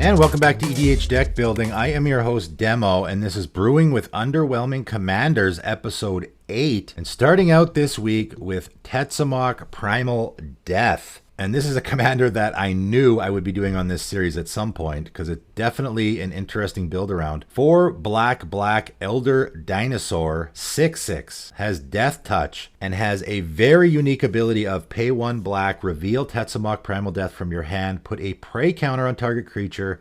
And welcome back to EDH Deck Building. I am your host, Demo, and this is Brewing with Underwhelming Commanders, Episode 8. And starting out this week with Tetzimoc Primal Death. And this is a commander that I knew I would be doing on this series at some point, because it's definitely an interesting build around. 4 black Elder Dinosaur, 6/6, has Death Touch, and has a very unique ability of pay 1 black, reveal Tetzimoc Primal Death from your hand, put a prey counter on target creature,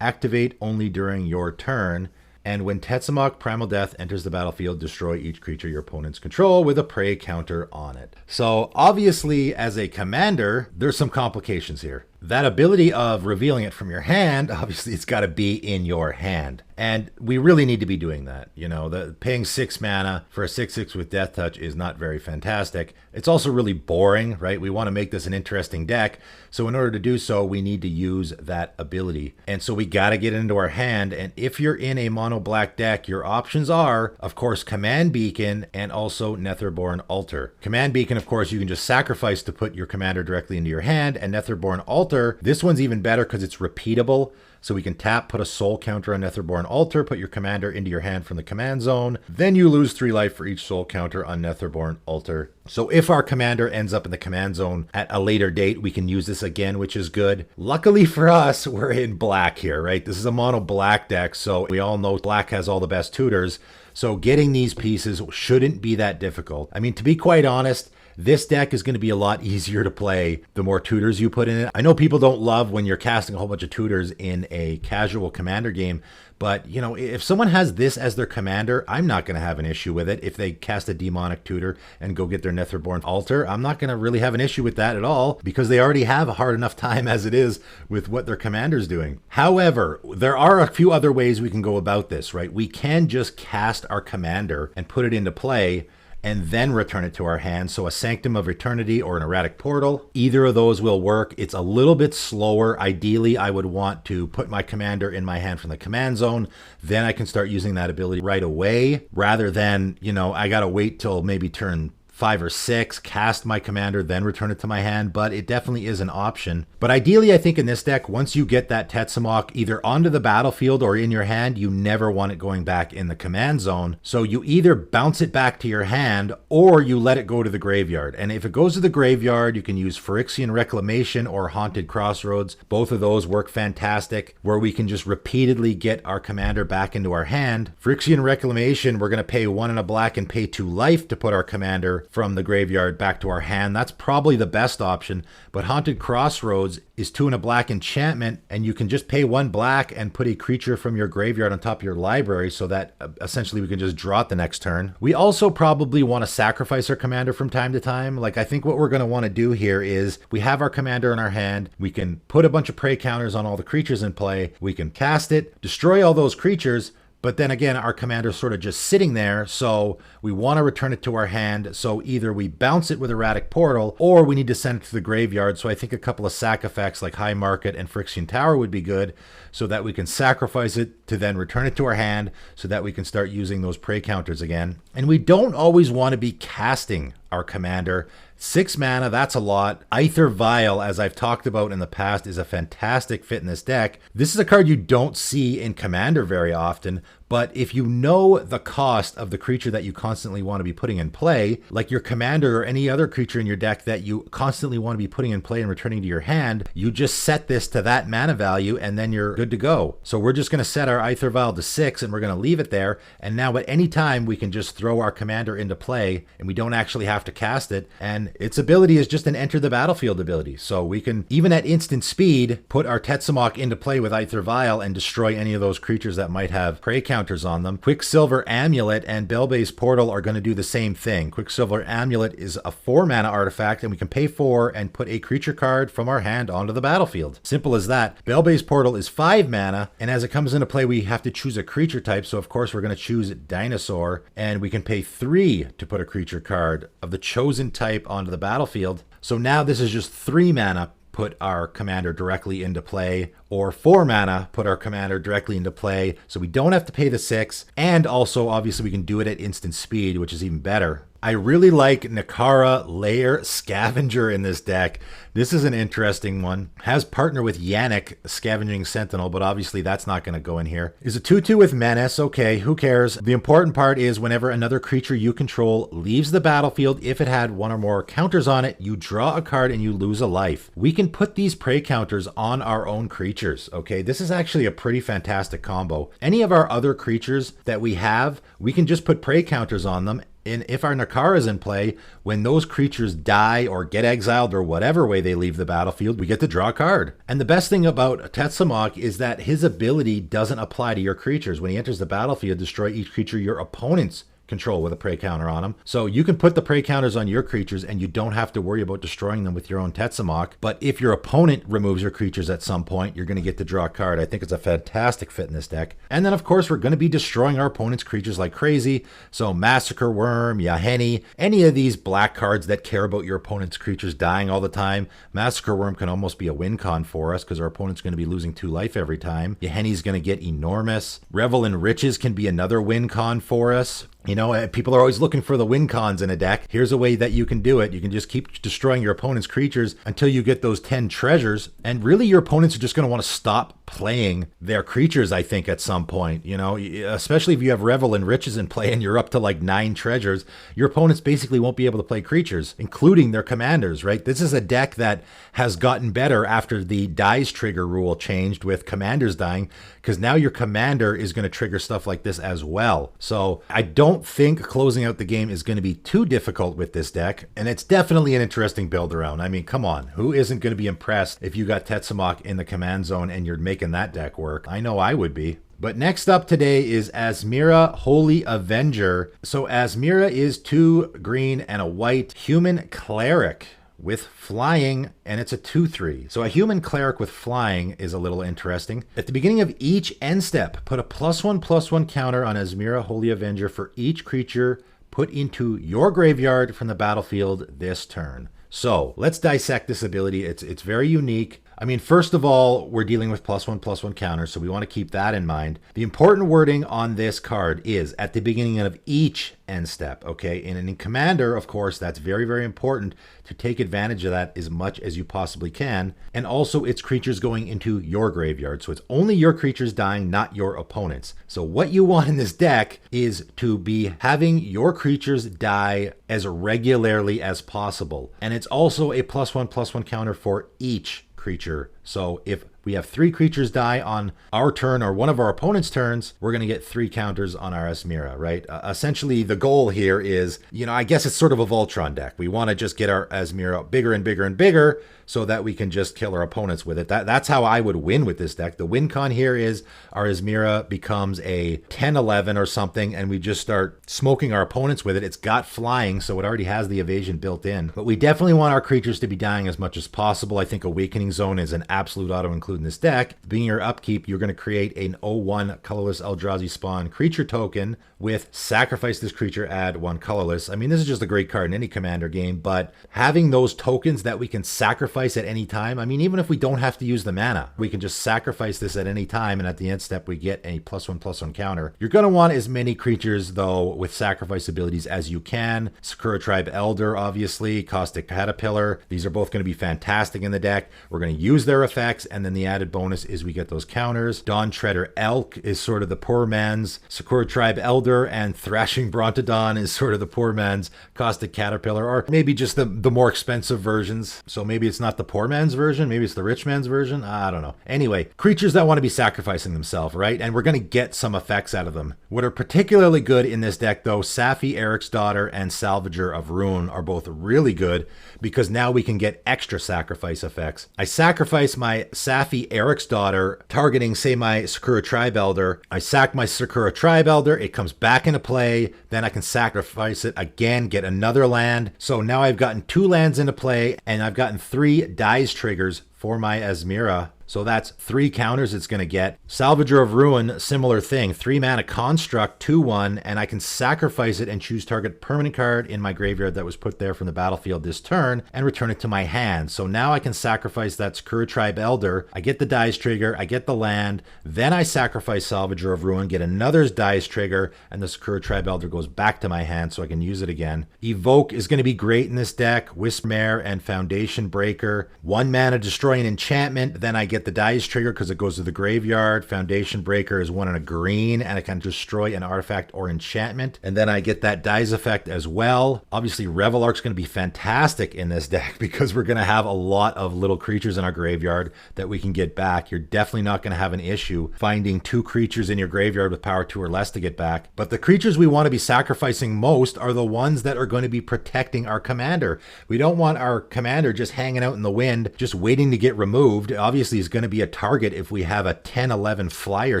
activate only during your turn. And when Tetzimoc Primal Death enters the battlefield, destroy each creature your opponents control with a prey counter on it. So obviously, as a commander, there's some complications here. That ability of revealing it from your hand, obviously it's got to be in your hand. And we really need to be doing that. You know, paying 6 mana for a 6/6 with Death Touch is not very fantastic. It's also really boring, right? We want to make this an interesting deck. So in order to do so, we need to use that ability. And so we got to get it into our hand. And if you're in a mono black deck, your options are, of course, Command Beacon and also Netherborn Altar. Command Beacon, of course, you can just sacrifice to put your commander directly into your hand, and Netherborn Altar, this one's even better because it's repeatable. So we can tap, put a soul counter on Netherborn Altar, put your commander into your hand from the command zone. Then you lose 3 life for each soul counter on Netherborn Altar. So if our commander ends up in the command zone at a later date, we can use this again, which is good. Luckily for us, we're in black here, right? This is a mono black deck, so we all know black has all the best tutors. So getting these pieces shouldn't be that difficult. I mean, to be quite honest, this deck is going to be a lot easier to play the more tutors you put in it. I know people don't love when you're casting a whole bunch of tutors in a casual commander game, but you know, if someone has this as their commander, I'm not going to have an issue with it. If they cast a demonic tutor and go get their Netherborn Altar, I'm not going to really have an issue with that at all, because they already have a hard enough time as it is with what their commander's doing. However, there are a few other ways we can go about this, right? We can just cast our commander and put it into play and then return it to our hand. So a Sanctum of Eternity or an Erratic Portal, either of those will work. It's a little bit slower. Ideally, I would want to put my commander in my hand from the command zone. Then I can start using that ability right away, rather than, you know, I got to wait till maybe turn 5 or 6, cast my commander, then return it to my hand, but it definitely is an option. But ideally, I think in this deck, once you get that Tetzimoc either onto the battlefield or in your hand, you never want it going back in the command zone. So you either bounce it back to your hand or you let it go to the graveyard. And if it goes to the graveyard, you can use Phyrexian Reclamation or Haunted Crossroads. Both of those work fantastic, where we can just repeatedly get our commander back into our hand. Phyrexian Reclamation, we're going to pay 1 and a black and pay 2 life to put our commander from the graveyard back to our hand. That's probably the best option. But Haunted Crossroads is 2 and a black enchantment, and you can just pay 1 black and put a creature from your graveyard on top of your library, so that essentially we can just draw it the next turn. We also probably want to sacrifice our commander from time to time. Like, I think what we're going to want to do here is we have our commander in our hand. We can put a bunch of prey counters on all the creatures in play. We can cast it, destroy all those creatures. But then again, our commander's sort of just sitting there, so we want to return it to our hand. So either we bounce it with Erratic Portal, or we need to send it to the graveyard. So I think a couple of sack effects like High Market and Phyrexian Tower would be good, so that we can sacrifice it to then return it to our hand, so that we can start using those prey counters again. And we don't always want to be casting our commander. 6 mana, that's a lot. Aether Vial, as I've talked about in the past, is a fantastic fit in this deck. This is a card you don't see in Commander very often, but if you know the cost of the creature that you constantly want to be putting in play, like your commander or any other creature in your deck that you constantly want to be putting in play and returning to your hand, you just set this to that mana value and then you're good to go. So we're just going to set our Aether Vial to 6 and we're going to leave it there. And now at any time we can just throw our commander into play and we don't actually have to cast it. And its ability is just an enter the battlefield ability. So we can, even at instant speed, put our Tetzimoc into play with Aether Vial and destroy any of those creatures that might have prey counters on them. Quicksilver Amulet and Bell-Based Portal are going to do the same thing. Quicksilver Amulet is a 4 mana artifact, and we can pay 4 and put a creature card from our hand onto the battlefield. Simple as that. Bell-Based Portal is 5 mana, and as it comes into play, we have to choose a creature type. So of course we're going to choose Dinosaur, and we can pay 3 to put a creature card of the chosen type onto the battlefield. So now this is just 3 mana, put our commander directly into play, or 4 mana, put our commander directly into play, so we don't have to pay the 6, and also obviously we can do it at instant speed, which is even better. I really like Nakara Lair Scavenger in this deck. This is an interesting one. Has partner with Yannick, Scavenging Sentinel, but obviously that's not going to go in here. Is a 2/2 with Menace. Okay, who cares? The important part is whenever another creature you control leaves the battlefield, if it had one or more counters on it, you draw a card and you lose a life. We can put these prey counters on our own creatures, okay? This is actually a pretty fantastic combo. Any of our other creatures that we have, we can just put prey counters on them. And if our Nakara is in play, when those creatures die or get exiled or whatever way they leave the battlefield, we get to draw a card. And the best thing about Tetzimoc is that his ability doesn't apply to your creatures. When he enters the battlefield, destroy each creature your opponents control with a prey counter on them. So you can put the prey counters on your creatures and you don't have to worry about destroying them with your own Tetzimoc. But if your opponent removes your creatures at some point, you're going to get to draw a card. I think it's a fantastic fit in this deck. And then of course, we're going to be destroying our opponent's creatures like crazy. So Massacre Worm, Yahenni, any of these black cards that care about your opponent's creatures dying all the time. Massacre Worm can almost be a win con for us because our opponent's going to be losing 2 life every time. Yahenni's going to get enormous. Revel in Riches can be another win con for us. You know, people are always looking for the win cons in a deck. Here's a way that you can do it. You can just keep destroying your opponent's creatures until you get those 10 treasures. And really, your opponents are just going to want to stop playing their creatures, I think, at some point. You know, especially if you have Revel in Riches in play and you're up to like 9 treasures, your opponents basically won't be able to play creatures, including their commanders, right? This is a deck that has gotten better after the dies trigger rule changed with commanders dying, because now your commander is going to trigger stuff like this as well. So I don't think closing out the game is going to be too difficult with this deck, and it's definitely an interesting build around. I mean, come on, who isn't going to be impressed if you got Tetzimoc in the command zone and you're making that deck work? I know I would be. But next up today is Asmira Holy Avenger. So Asmira is 2 green and a white human cleric with flying, and it's a 2/3. So a human cleric with flying is a little interesting. At the beginning of each end step, put a +1/+1 counter on Asmira Holy Avenger for each creature put into your graveyard from the battlefield this turn. So let's dissect this ability. It's very unique. I mean, first of all, we're dealing with +1/+1 counters, so we want to keep that in mind. The important wording on this card is at the beginning of each end step, okay? And in Commander, of course, that's very, very important to take advantage of that as much as you possibly can. And also, it's creatures going into your graveyard. So it's only your creatures dying, not your opponents. So what you want in this deck is to be having your creatures die as regularly as possible. And it's also a +1/+1 counter for each creature. So if we have 3 creatures die on our turn or one of our opponent's turns, we're going to get 3 counters on our Asmira, right? Essentially, the goal here is, you know, I guess it's sort of a Voltron deck. We want to just get our Asmira bigger and bigger and bigger so that we can just kill our opponents with it. That's how I would win with this deck. The win con here is our Asmira becomes a 10/11 or something, and we just start smoking our opponents with it. It's got flying, so it already has the evasion built in. But we definitely want our creatures to be dying as much as possible. I think Awakening Zone is an absolute auto-include in this deck. Being your upkeep, you're going to create an 0/1 colorless Eldrazi spawn creature token with sacrifice this creature, add 1 colorless. I mean, this is just a great card in any commander game, but having those tokens that we can sacrifice at any time, I mean, even if we don't have to use the mana, we can just sacrifice this at any time, and at the end step, we get a +1/+1 counter. You're going to want as many creatures, though, with sacrifice abilities as you can. Sakura Tribe Elder, obviously, Caustic Caterpillar. These are both going to be fantastic in the deck. We're going to use their effects, and then the added bonus is we get those counters. Dawn Treader Elk is sort of the poor man's Sakura Tribe Elder, and Thrashing Brontodon is sort of the poor man's Caustic Caterpillar, or maybe just the more expensive versions. So maybe it's not the poor man's version, maybe it's the rich man's version. I don't know. Anyway, creatures that want to be sacrificing themselves, right? And we're going to get some effects out of them. What are particularly good in this deck, though, Safi, Eric's Daughter, and Salvager of Ruin are both really good because now we can get extra sacrifice effects. I sacrifice my Safi, Eric's Daughter, targeting, say, my Sakura Tribe Elder. I sack my Sakura Tribe Elder, it comes back into play, then I can sacrifice it again, get another land. So now I've gotten 2 lands into play, and I've gotten 3 dies triggers for my Asmira. So that's 3 counters it's going to get. Salvager of Ruin, similar thing. 3 mana construct, 2/1, and I can sacrifice it and choose target permanent card in my graveyard that was put there from the battlefield this turn and return it to my hand. So now I can sacrifice that Sakura Tribe Elder. I get the dice trigger, I get the land, then I sacrifice Salvager of Ruin, get another dice trigger, and the Sakura Tribe Elder goes back to my hand so I can use it again. Evoke is going to be great in this deck. Wispmare and Foundation Breaker. 1 mana destroy an enchantment, then I get the dice trigger because it goes to the graveyard. Foundation Breaker is 1 and a green, and I can destroy an artifact or enchantment. And then I get that dice effect as well. Obviously, Revelark's going to be fantastic in this deck because we're going to have a lot of little creatures in our graveyard that we can get back. You're definitely not going to have an issue finding 2 creatures in your graveyard with power 2 or less to get back. But the creatures we want to be sacrificing most are the ones that are going to be protecting our commander. We don't want our commander just hanging out in the wind, just waiting to get removed. Obviously, he's going to be a target if we have a 10-11 flyer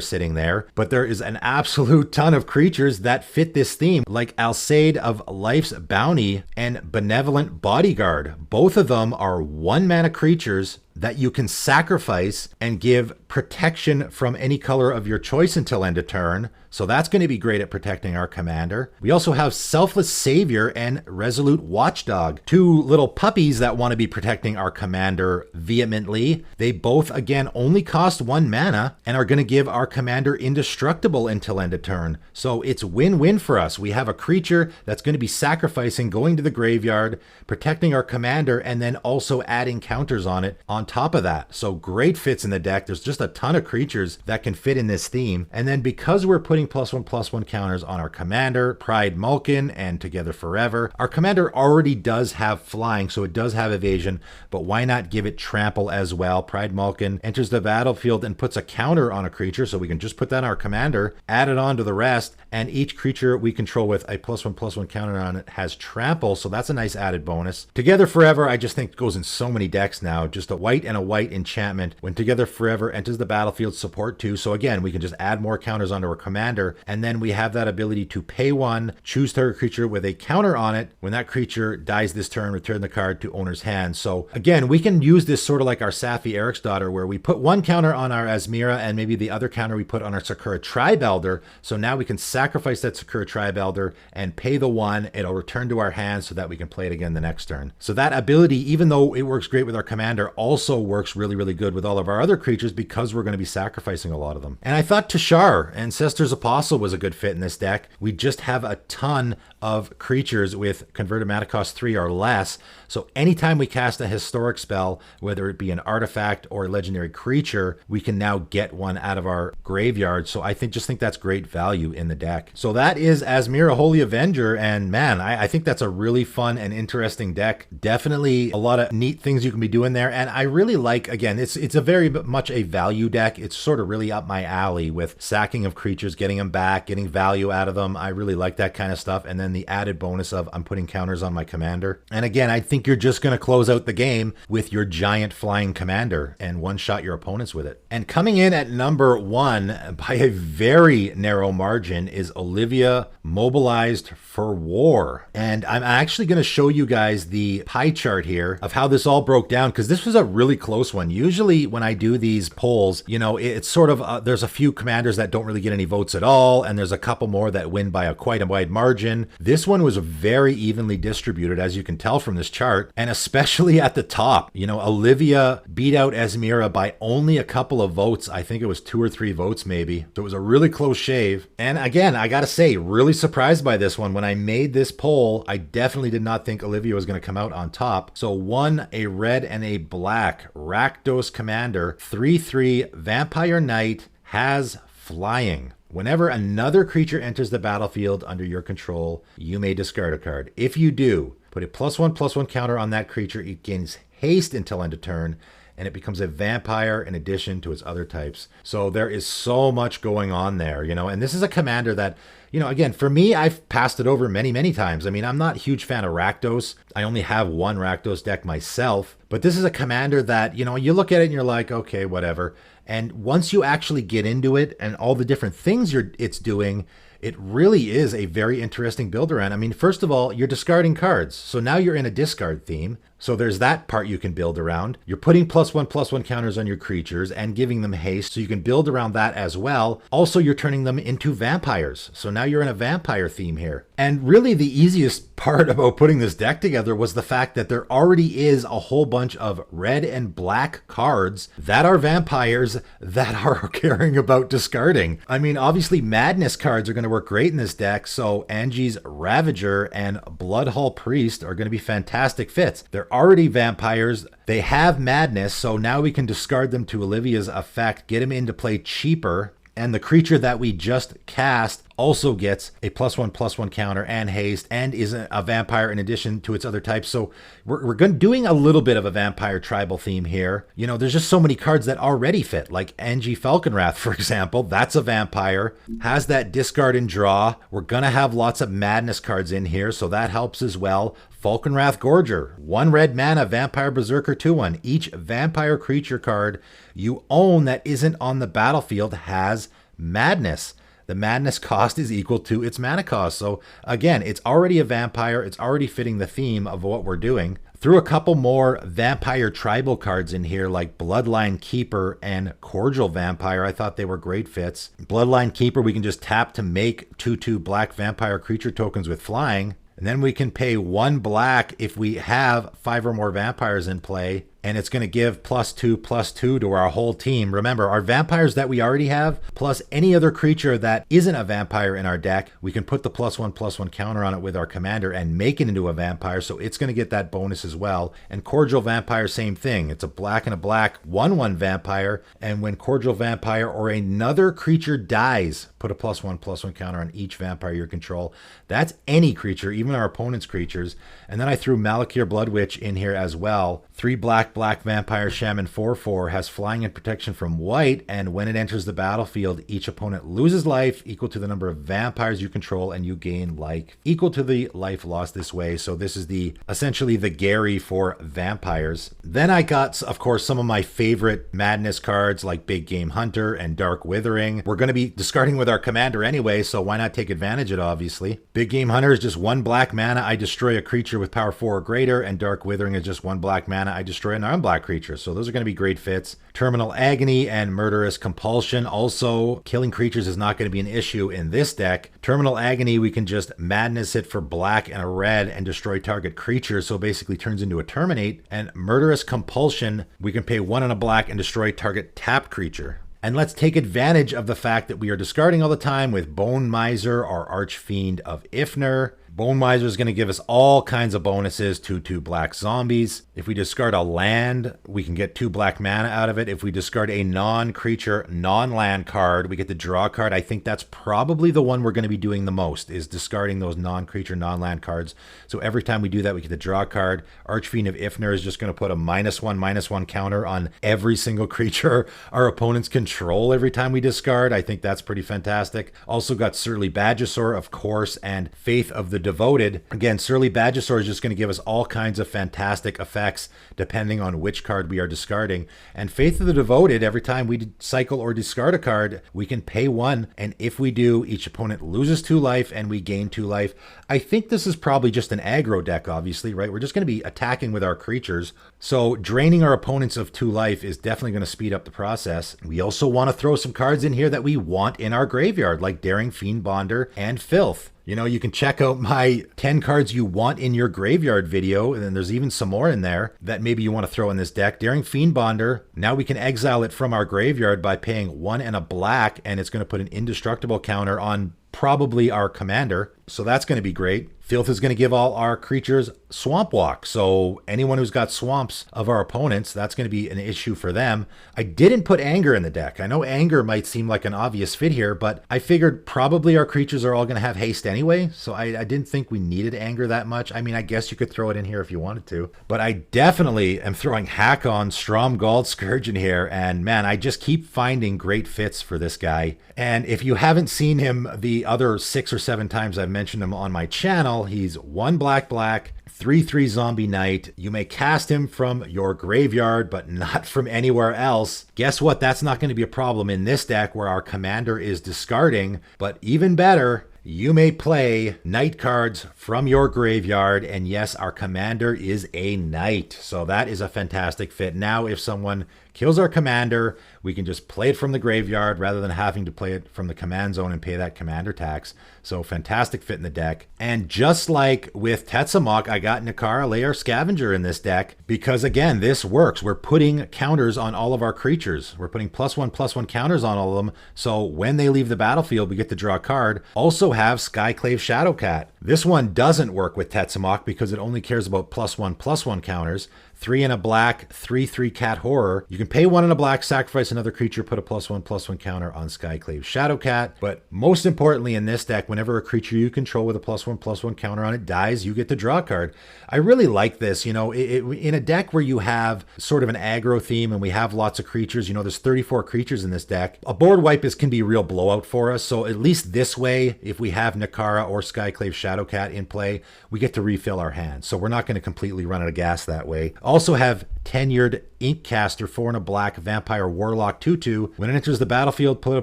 sitting there. But there is an absolute ton of creatures that fit this theme, like Alseid of Life's Bounty and Benevolent Bodyguard. Both of them are 1 mana creatures that you can sacrifice and give protection from any color of your choice until end of turn. So that's going to be great at protecting our commander. We also have Selfless Savior and Resolute Watchdog, 2 little puppies that want to be protecting our commander vehemently. They both, again, only cost 1 mana and are going to give our commander indestructible until end of turn. So it's win-win for us. We have a creature that's going to be sacrificing, going to the graveyard, protecting our commander, and then also adding counters on it on top of that. So great fits in the deck. There's just a ton of creatures that can fit in this theme. And then because we're putting +1/+1 counters on our commander, Pride Malkin and Together Forever, our commander already does have flying, so it does have evasion, but why not give it trample as well? Pride Malkin enters the battlefield and puts a counter on a creature, so we can just put that on our commander, add it on to the rest, and each creature we control with a +1/+1 counter on it has trample, so that's a nice added bonus. Together Forever, I just think goes in so many decks now. Just a white and a white enchantment. When Together Forever enters the battlefield, support 2, so again, we can just add more counters onto our commander, and then we have that ability to pay 1, choose target creature with a counter on it. When that creature dies this turn, return the card to owner's hand. So again, we can use this sort of like our Safi Eriksdottir, where we put 1 counter on our Asmira and maybe the other counter we put on our Sakura Tribe Elder. So now we can sacrifice that Sakura Tribe Elder and pay the 1. It'll return to our hand so that we can play it again the next turn. So that ability, even though it works great with our commander, also works really, really good with all of our other creatures because we're going to be sacrificing a lot of them. And I thought Tashar, Ancestor's Apostle, was a good fit in this deck. We just have a ton of creatures with converted mana cost 3 or less. So anytime we cast a historic spell, whether it be an artifact or a legendary creature, we can now get one out of our graveyard. So I just think that's great value in the deck. So that is Asmira Holy Avenger, and man, I think that's a really fun and interesting deck. Definitely a lot of neat things you can be doing there, and I really like, again, it's a very much a value deck. It's sort of really up my alley with sacking of creatures, getting them back, getting value out of them. I really like that kind of stuff, and then the added bonus of I'm putting counters on my commander. And again, I think you're just going to close out the game with your giant flying commander and one-shot your opponents with it. And coming in at number 1 by a very narrow margin is Olivia, Mobilized for War. And I'm actually going to show you guys the pie chart here of how this all broke down, because this was a really close one. Usually when I do these polls, you know, it's sort of, there's a few commanders that don't really get any votes at all, and there's a couple more that win by quite a wide margin. This one was very evenly distributed, as you can tell from this chart, and especially at the top. You know, Olivia beat out Asmira by only a couple of votes. I think it was 2 or 3 votes maybe. So it was a really close shave. And again, I gotta say, really surprised by this one. When I made this poll, I definitely did not think Olivia was going to come out on top. So 1, a red and a black Rakdos commander, 3/3 Vampire Knight, has flying. Whenever another creature enters the battlefield under your control, you may discard a card. If you do, put a +1/+1 counter on that creature. It gains haste until end of turn, and it becomes a vampire in addition to its other types. So there is so much going on there, you know, and this is a commander that, you know, again, for me, I've passed it over many, many times. I mean, I'm not a huge fan of Rakdos. I only have one Rakdos deck myself, but this is a commander that, you know, you look at it and you're like, okay, whatever. And once you actually get into it and all the different things it's doing, it really is a very interesting build around. I mean, first of all, you're discarding cards. So now you're in a discard theme. So there's that part you can build around. You're putting +1/+1 counters on your creatures and giving them haste, so you can build around that as well. Also, you're turning them into vampires. So now you're in a vampire theme here. And really the easiest part about putting this deck together was the fact that there already is a whole bunch of red and black cards that are vampires that are caring about discarding. I mean, obviously Madness cards are going to work great in this deck, so Angie's Ravager and Bloodhull Priest are going to be fantastic fits. They're already vampires. They have Madness, so now we can discard them to Olivia's effect, get him into play cheaper, and the creature that we just cast also gets a +1/+1 counter and haste and is a vampire in addition to its other types. So we're doing a little bit of a vampire tribal theme here. You know, there's just so many cards that already fit, like Angie Falconwrath, for example. That's a vampire, has that discard and draw. We're going to have lots of Madness cards in here, so that helps as well. Falconwrath Gorger, 1 red mana, Vampire Berserker 2/1. Each vampire creature card you own that isn't on the battlefield has Madness. The Madness cost is equal to its mana cost. So again, it's already a vampire. It's already fitting the theme of what we're doing. Threw a couple more vampire tribal cards in here, like Bloodline Keeper and Cordial Vampire. I thought they were great fits. Bloodline Keeper, we can just tap to make 2/2 black vampire creature tokens with flying. And then we can pay 1 black if we have 5 or more vampires in play. And it's going to give +2/+2 to our whole team. Remember, our vampires that we already have, plus any other creature that isn't a vampire in our deck, we can put the +1/+1 counter on it with our commander and make it into a vampire. So it's going to get that bonus as well. And Cordial Vampire, same thing. It's a black and a black 1/1 vampire. And when Cordial Vampire or another creature dies, put a +1/+1 counter on each vampire you control. That's any creature, even our opponent's creatures. And then I threw Malakir Bloodwitch in here as well. 3 black vampire shaman 4/4 has flying and protection from white, and when it enters the battlefield, each opponent loses life equal to the number of vampires you control, and you gain life equal to the life lost this way. So this is essentially the Gary for vampires. Then I got, of course, some of my favorite Madness cards like Big Game Hunter and Dark Withering. We're going to be discarding with our commander anyway, so why not take advantage of it, obviously. Big Game Hunter is just 1 black mana, I destroy a creature with power 4 or greater, and Dark Withering is just 1 black mana, I destroy a non-black creature. So those are going to be great fits. Terminal Agony and Murderous Compulsion. Also, killing creatures is not going to be an issue in this deck. Terminal Agony, we can just Madness it for black and a red and destroy target creature, so basically turns into a Terminate. And Murderous Compulsion, we can pay 1 and a black and destroy target tapped creature. And let's take advantage of the fact that we are discarding all the time with Bone Miser or Archfiend of Ifnir. Bone Miser is going to give us all kinds of bonuses, 2/2 black zombies. If we discard a land, we can get 2 black mana out of it. If we discard a non-creature, non-land card, we get the draw card. I think that's probably the one we're going to be doing the most, is discarding those non-creature, non-land cards. So every time we do that, we get the draw card. Archfiend of Ifnir is just going to put a -1/-1 counter on every single creature our opponents control every time we discard. I think that's pretty fantastic. Also got Surly Badgersaur, of course, and Faith of the Devoted. Again, Surly Badgersaur is just going to give us all kinds of fantastic effects depending on which card we are discarding. And Faith of the Devoted, every time we cycle or discard a card, we can pay 1. And if we do, each opponent loses 2 life and we gain 2 life. I think this is probably just an aggro deck, obviously, right? We're just going to be attacking with our creatures. So draining our opponents of 2 life is definitely going to speed up the process. We also want to throw some cards in here that we want in our graveyard, like Daring Fiend Bonder and Filth. You know, you can check out my 10 cards you want in your graveyard video, and then there's even some more in there that maybe you want to throw in this deck. Daring Fiend Bonder, now we can exile it from our graveyard by paying 1 and a black, and it's going to put an indestructible counter on probably our commander. So that's going to be great. Filth is going to give all our creatures Swamp Walk. So anyone who's got swamps of our opponents, that's going to be an issue for them. I didn't put Anger in the deck. I know Anger might seem like an obvious fit here, but I figured probably our creatures are all going to have haste anyway. So I didn't think we needed Anger that much. I mean, I guess you could throw it in here if you wanted to, but I definitely am throwing Hakon Stromgald Scourge in here. And man, I just keep finding great fits for this guy. And if you haven't seen him the other 6 or 7 times I've mentioned him on my channel, he's 1 black, 3/3 zombie knight. You may cast him from your graveyard, but not from anywhere else. Guess what? That's not going to be a problem in this deck where our commander is discarding. But even better, you may play knight cards from your graveyard. And yes, our commander is a knight. So that is a fantastic fit. Now, if someone kills our commander, we can just play it from the graveyard rather than having to play it from the command zone and pay that commander tax. So fantastic fit in the deck. And just like with Tetzimoc, I got Nakara Lair Scavenger in this deck because, again, this works. We're putting counters on all of our creatures. We're putting +1/+1 counters on all of them. So when they leave the battlefield, we get to draw a card. Also have Skyclave Shadowcat. This one doesn't work with Tetzimoc because it only cares about +1/+1 counters. 3 and a black, 3/3 Cat Horror. You can pay 1 and a black, sacrifice another creature, put a +1/+1 counter on Skyclave Shadowcat. But most importantly in this deck, whenever a creature you control with a +1/+1 counter on it dies, you get to draw a card. I really like this. You know, in a deck where you have sort of an aggro theme and we have lots of creatures, you know, there's 34 creatures in this deck. A board wipe can be a real blowout for us. So at least this way, if we have Nakara or Skyclave Shadowcat in play, we get to refill our hand. So we're not going to completely run out of gas that way. Also have Tenured Inkcaster, 4 and a black, Vampire Warlock 2/2. When it enters the battlefield, put a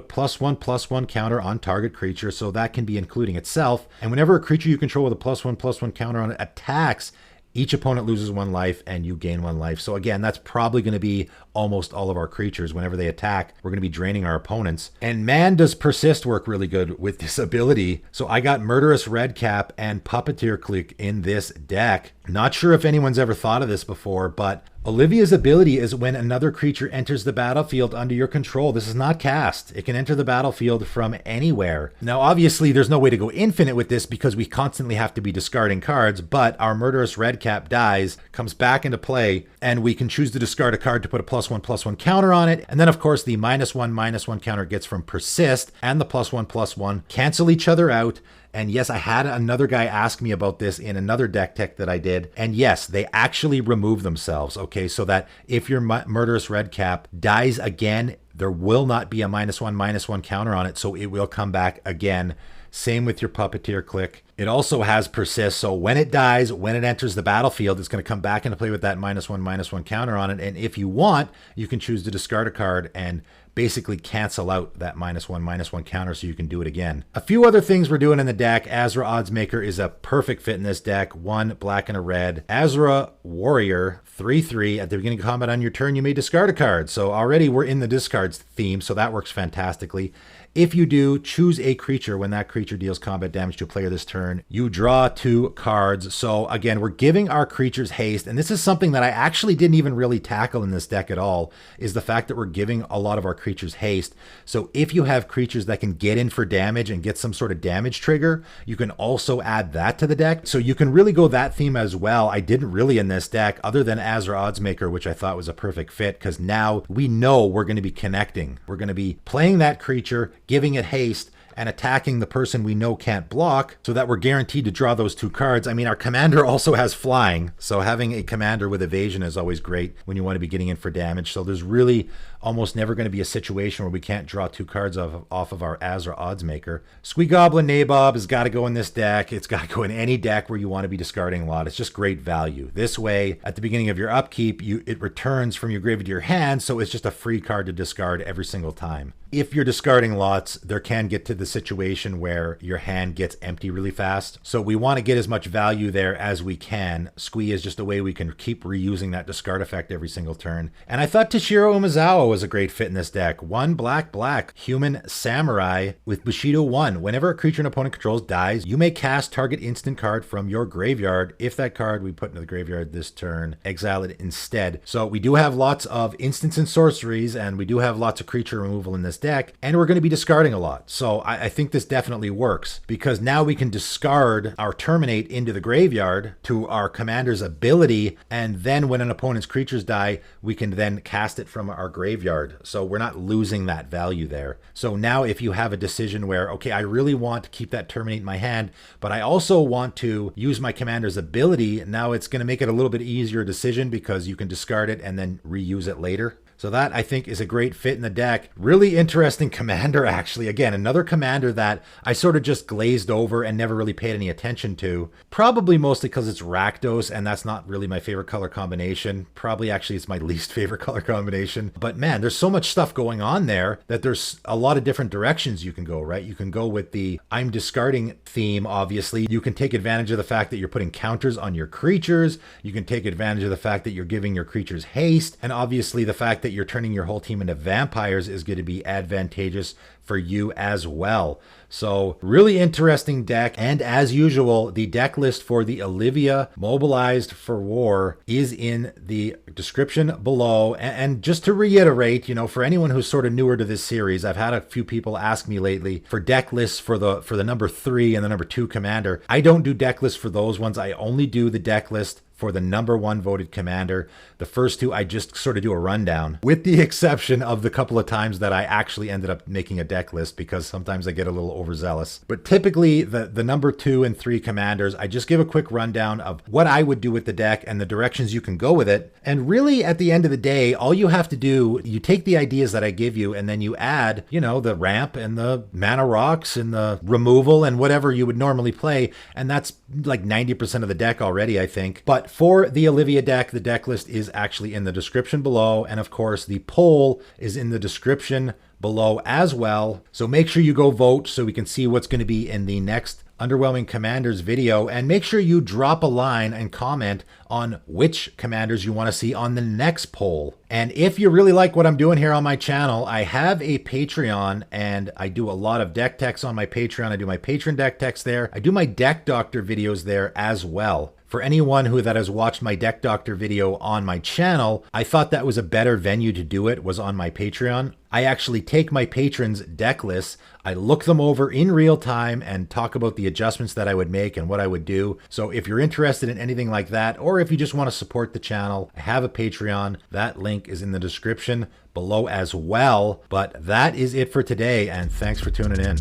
+1/+1 counter on target creature, so that can be including itself. And whenever a creature you control with a +1/+1 counter on it attacks, each opponent loses 1 life and you gain 1 life. So again, that's probably going to be almost all of our creatures. Whenever they attack, we're going to be draining our opponents. And man, does Persist work really good with this ability. So I got Murderous Redcap and Puppeteer Click in this deck. Not sure if anyone's ever thought of this before, but Olivia's ability is when another creature enters the battlefield under your control. This is not cast. It can enter the battlefield from anywhere. Now, obviously, there's no way to go infinite with this because we constantly have to be discarding cards, but our Murderous Redcap dies, comes back into play, and we can choose to discard a card to put a +1/+1 counter on it. And then, of course, the -1/-1 counter gets from Persist and the +1/+1 cancel each other out. And yes, I had another guy ask me about this in another deck tech that I did. And yes, they actually remove themselves, okay? So that if your Murderous Redcap dies again, there will not be a -1/-1 counter on it, so it will come back again. Same with your Puppeteer Click. It also has Persist, so when it dies, when it enters the battlefield, it's going to come back into play with that -1/-1 counter on it. And if you want, you can choose to discard a card and basically cancel out that -1/-1 counter so you can do it again. A few other things we're doing in the deck. Azra Oddsmaker is a perfect fit in this deck. 1 black and a red. Azra Warrior, 3/3. At the beginning of combat on your turn, you may discard a card. So already we're in the discards theme, so that works fantastically. If you do, choose a creature. When that creature deals combat damage to a player this turn, you draw 2 cards. So again, we're giving our creatures haste. And this is something that I actually didn't even really tackle in this deck at all, is the fact that we're giving a lot of our creatures haste. So if you have creatures that can get in for damage and get some sort of damage trigger, you can also add that to the deck. So you can really go that theme as well. I didn't really in this deck, other than Azra Oddsmaker, which I thought was a perfect fit, because now we know we're going to be connecting. We're going to be playing that creature, giving it haste, and attacking the person we know can't block, so that we're guaranteed to draw those 2 cards. I mean, our commander also has flying, so having a commander with evasion is always great when you want to be getting in for damage. So there's really almost never going to be a situation where we can't draw 2 cards off of our Azra Oddsmaker. Squeegoblin Nabob has got to go in this deck. It's got to go in any deck where you want to be discarding a lot. It's just great value. This way, at the beginning of your upkeep, it returns from your graveyard to your hand, so it's just a free card to discard every single time. If you're discarding lots, there can get to the situation where your hand gets empty really fast. So we want to get as much value there as we can. Squee is just a way we can keep reusing that discard effect every single turn. And I thought Toshiro Umezawa was a great fit in this deck. 1 black, Human Samurai with Bushido 1. Whenever a creature an opponent controls dies, you may cast target instant card from your graveyard. If that card we put into the graveyard this turn, exile it instead. So we do have lots of instants and sorceries, and we do have lots of creature removal in this deck, and we're going to be discarding a lot. So I think this definitely works, because now we can discard our Terminate into the graveyard to our commander's ability, and then when an opponent's creatures die, we can then cast it from our graveyard. So we're not losing that value there. So now if you have a decision where, okay, I really want to keep that Terminate in my hand, but I also want to use my commander's ability, now it's going to make it a little bit easier decision because you can discard it and then reuse it later. So that I think is a great fit in the deck. Really interesting commander, actually. Again, another commander that I sort of just glazed over and never really paid any attention to. Probably mostly because it's Rakdos, and that's not really my favorite color combination. Probably actually it's my least favorite color combination. But man, there's so much stuff going on there that there's a lot of different directions you can go, right? You can go with the I'm discarding theme, obviously. You can take advantage of the fact that you're putting counters on your creatures. You can take advantage of the fact that you're giving your creatures haste. And obviously the fact that you're turning your whole team into vampires is going to be advantageous for you as well. So really interesting deck. And as usual, the deck list for the Olivia Mobilized for War is in the description below. And just to reiterate, you know, for anyone who's sort of newer to this series, I've had a few people ask me lately for deck lists for the number 3 and the number 2 commander. I don't do deck lists for those ones. I only do the deck list for the number 1 voted commander. The first 2, I just sort of do a rundown, with the exception of the couple of times that I actually ended up making a deck list, because sometimes I get a little overzealous. But typically the number 2 and 3 commanders, I just give a quick rundown of what I would do with the deck and the directions you can go with it. And really at the end of the day, all you have to do, you take the ideas that I give you and then you add, you know, the ramp and the mana rocks and the removal and whatever you would normally play. And that's like 90% of the deck already, I think. But for the Olivia deck, the deck list is actually in the description below. And of course, the poll is in the description below as well. So make sure you go vote so we can see what's going to be in the next Underwhelming Commanders video. And make sure you drop a line and comment on which commanders you want to see on the next poll. And if you really like what I'm doing here on my channel, I have a Patreon and I do a lot of deck techs on my Patreon. I do my patron deck techs there. I do my deck doctor videos there as well. For anyone who that has watched my Deck Doctor video on my channel, I thought that was a better venue to do it, was on my Patreon. I actually take my patrons' deck lists, I look them over in real time and talk about the adjustments that I would make and what I would do. So if you're interested in anything like that, or if you just want to support the channel, I have a Patreon. That link is in the description below as well. But that is it for today, and thanks for tuning in.